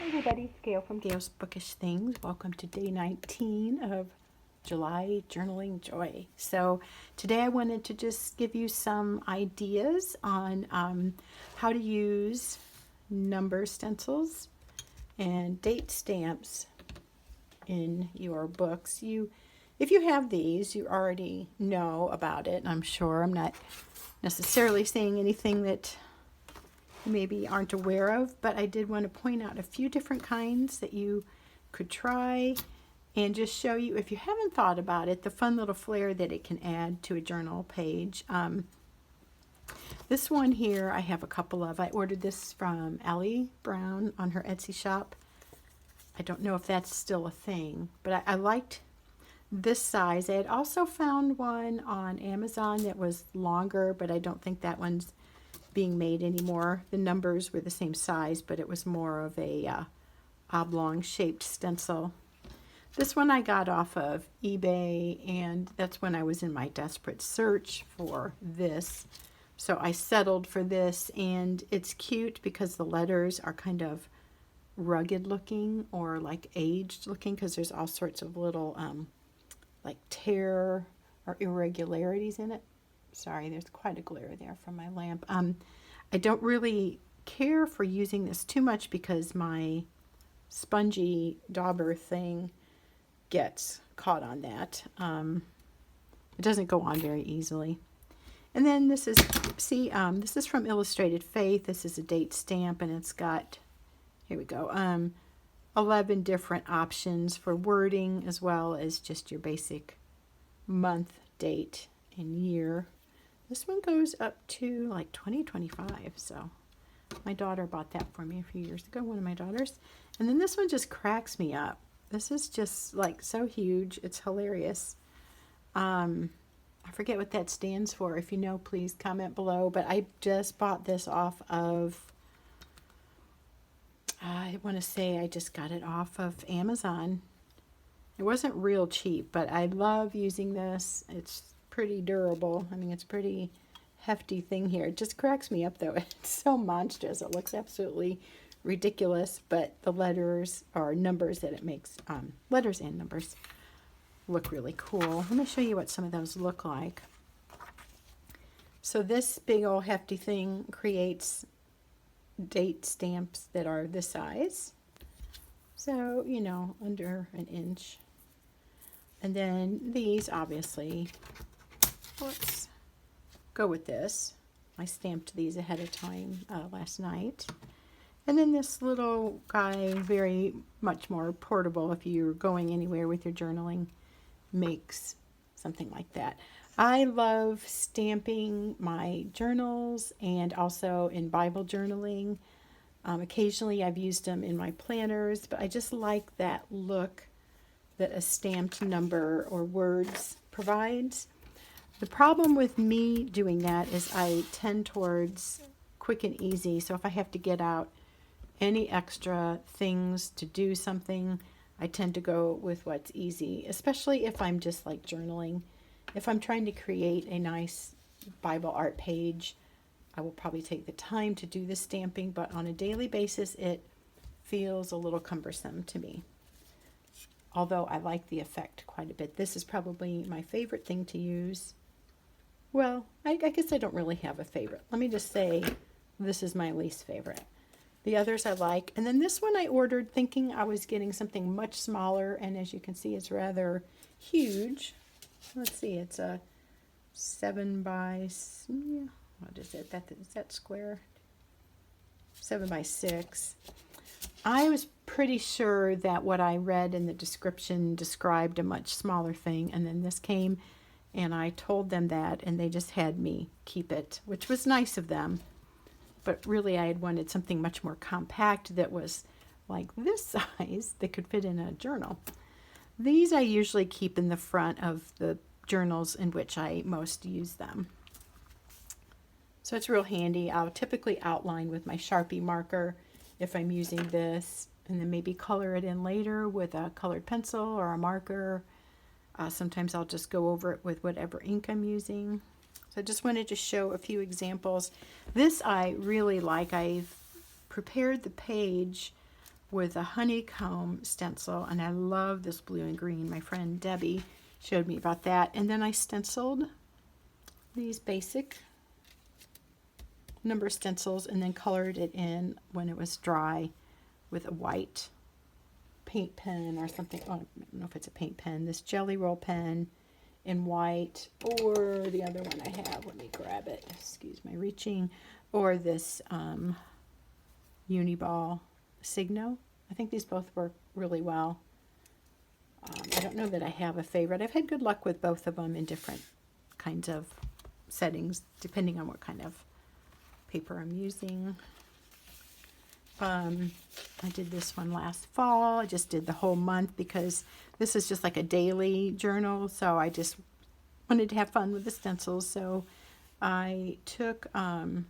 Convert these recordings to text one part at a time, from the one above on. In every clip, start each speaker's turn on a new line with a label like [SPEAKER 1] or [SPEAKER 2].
[SPEAKER 1] everybody, it's Gail from Gail's Bookish Things. Welcome to day 19 of July Journaling Joy. So today I wanted to just give you some ideas on how to use number stencils and date stamps in your books. If you have these, you already know about it, I'm sure. I'm not necessarily saying anything that maybe aren't aware of, but I did want to point out a few different kinds that you could try and just show you, if you haven't thought about it, the fun little flair that it can add to a journal page. This one here I have a couple of. I ordered this from Allie Brown on her Etsy shop. I don't know if that's still a thing, but I liked this size. I had also found one on Amazon that was longer, but I don't think that one's being made anymore. The numbers were the same size, but it was more of a oblong shaped stencil. This one I got off of eBay, and that's when I was in my desperate search for this. So I settled for this, and it's cute because the letters are kind of rugged looking or like aged looking, because there's all sorts of little like tear or irregularities in it. Sorry, there's quite a glare there from my lamp. I don't really care for using this too much because my spongy dauber thing gets caught on that. It doesn't go on very easily. And then this is, see, this is from Illustrated Faith. This is a date stamp, and it's got, here we go, 11 different options for wording, as well as just your basic month, date, and year. This one goes up to like 2025, so my daughter bought that for me a few years ago, one of my daughters. And then this one just cracks me up. This is just like so huge, it's hilarious. I forget what that stands for. If you know, please comment below, but I just bought this off of, I want to say I just got it off of Amazon. It wasn't real cheap, but I love using this. It's pretty durable. I mean, it's pretty hefty thing here. It just cracks me up though. It's so monstrous. It looks absolutely ridiculous, but the letters or numbers that it makes, letters and numbers, look really cool. Let me show you what some of those look like. So this big old hefty thing creates date stamps that are this size. So, you know, under an inch. And then these, obviously, let's go with this. I stamped these ahead of time last night. And then this little guy, very much more portable if you're going anywhere with your journaling, makes something like that. I love stamping my journals and also in Bible journaling. Occasionally I've used them in my planners, but I just like that look that a stamped number or words provides. The problem with me doing that is I tend towards quick and easy. So if I have to get out any extra things to do something, I tend to go with what's easy, especially if I'm just like journaling. If I'm trying to create a nice Bible art page, I will probably take the time to do the stamping, but on a daily basis, it feels a little cumbersome to me. Although I like the effect quite a bit. This is probably my favorite thing to use. Well, I guess I don't really have a favorite. Let me just say this is my least favorite. The others I like. And then this one I ordered thinking I was getting something much smaller, and as you can see, it's rather huge. Let's see, it's a 7 by, what is it? Is that square? 7 by 6. I was pretty sure that what I read in the description described a much smaller thing, and then this came and I told them that, and they just had me keep it, which was nice of them. But really I had wanted something much more compact that was like this size that could fit in a journal. These I usually keep in the front of the journals in which I most use them. So it's real handy. I'll typically outline with my Sharpie marker if I'm using this, and then maybe color it in later with a colored pencil or a marker. Sometimes I'll just go over it with whatever ink I'm using. So I just wanted to show a few examples. This I really like. I've prepared the page with a honeycomb stencil, and I love this blue and green. My friend Debbie showed me about that. And then I stenciled these basic number stencils and then colored it in when it was dry with a white paint pen or something. Oh, I don't know if it's a paint pen. This Jelly Roll pen in white, or the other one I have. Let me grab it. Excuse my reaching. Or this Uniball Signo. I think these both work really well. I don't know that I have a favorite. I've had good luck with both of them in different kinds of settings, depending on what kind of paper I'm using. I did this one last fall. I just did the whole month because this is just like a daily journal, so I just wanted to have fun with the stencils. So I took, I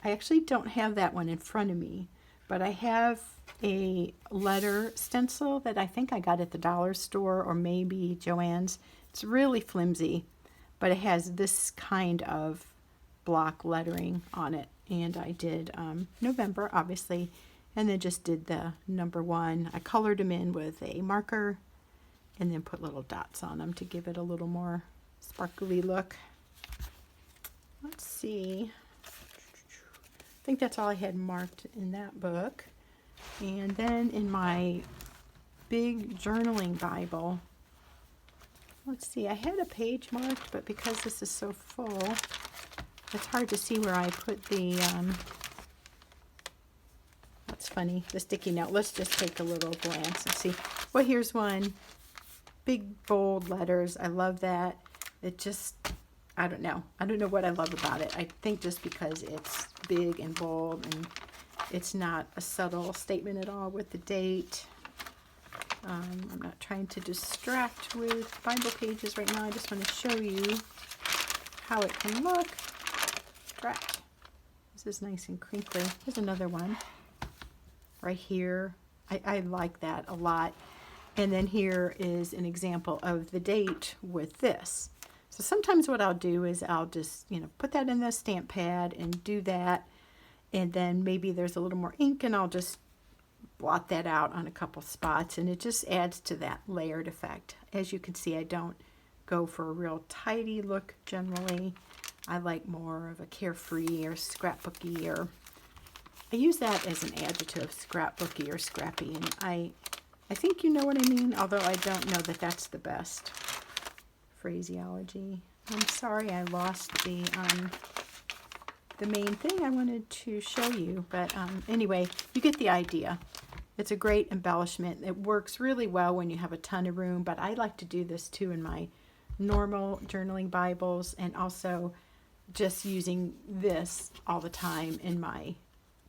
[SPEAKER 1] actually don't have that one in front of me, but I have a letter stencil that I think I got at the dollar store or maybe Joann's. It's really flimsy, but it has this kind of block lettering on it. And I did November, obviously, and then just did the number 1. I colored them in with a marker and then put little dots on them to give it a little more sparkly look. Let's see. I think that's all I had marked in that book. And then in my big journaling Bible, let's see, I had a page marked, but because this is so full, it's hard to see where I put the, that's funny, the sticky note. Let's just take a little glance and see. Well, here's one. Big, bold letters. I love that. It just, I don't know. I don't know what I love about it. I think just because it's big and bold and it's not a subtle statement at all with the date. I'm not trying to distract with Bible pages right now. I just want to show you how it can look. Right. This is nice and crinkly. Here's another one right here. I like that a lot. And then here is an example of the date with this. So sometimes what I'll do is I'll just, put that in the stamp pad and do that. And then maybe there's a little more ink and I'll just blot that out on a couple spots. And it just adds to that layered effect. As you can see, I don't go for a real tidy look generally. I like more of a carefree or scrapbooky, or I use that as an adjective, scrapbooky or scrappy, and I think you know what I mean, although I don't know that that's the best phraseology. I'm sorry I lost the main thing I wanted to show you, but anyway, you get the idea. It's a great embellishment. It works really well when you have a ton of room, but I like to do this too in my normal journaling Bibles, and also just using this all the time in my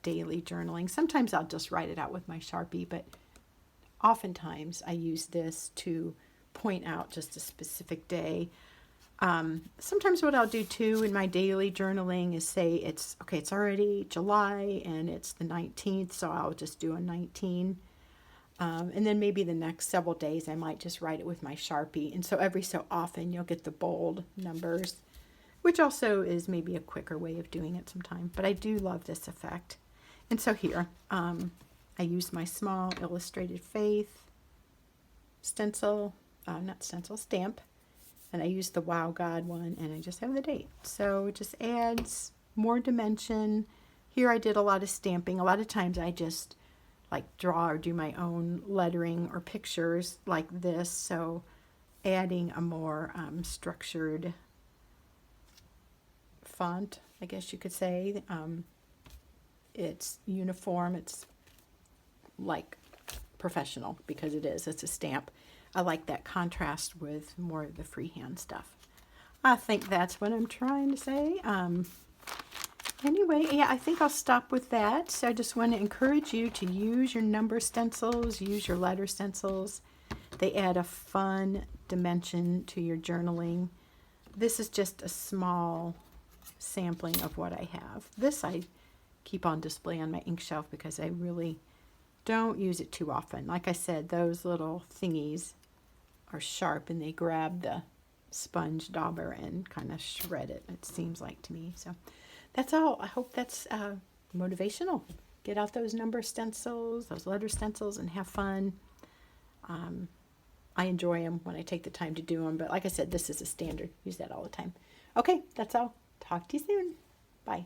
[SPEAKER 1] daily journaling. Sometimes I'll just write it out with my Sharpie, but oftentimes I use this to point out just a specific day. Sometimes what I'll do too in my daily journaling is say it's already July and it's the 19th, so I'll just do a 19. And then maybe the next several days I might just write it with my Sharpie. And so every so often you'll get the bold numbers, which also is maybe a quicker way of doing it sometimes. But I do love this effect. And so here, I use my small Illustrated Faith stencil, stamp. And I use the Wow God one, and I just have the date. So it just adds more dimension. Here I did a lot of stamping. A lot of times I just like draw or do my own lettering or pictures like this. So adding a more structured font, I guess you could say. It's uniform. It's like professional because it is. It's a stamp. I like that contrast with more of the freehand stuff. I think that's what I'm trying to say. Anyway, yeah, I think I'll stop with that. So I just want to encourage you to use your number stencils, use your letter stencils. They add a fun dimension to your journaling. This is just a small sampling of what I have. This I keep on display on my ink shelf because I really don't use it too often. Like I said, those little thingies are sharp and they grab the sponge dauber and kind of shred it, it seems like to me. So that's all. I hope that's motivational. get out those number stencils, those letter stencils, and have fun. I enjoy them when I take the time to do them, but like I said, this is a standard. Use that all the time. Okay, that's all. Talk to you soon. Bye.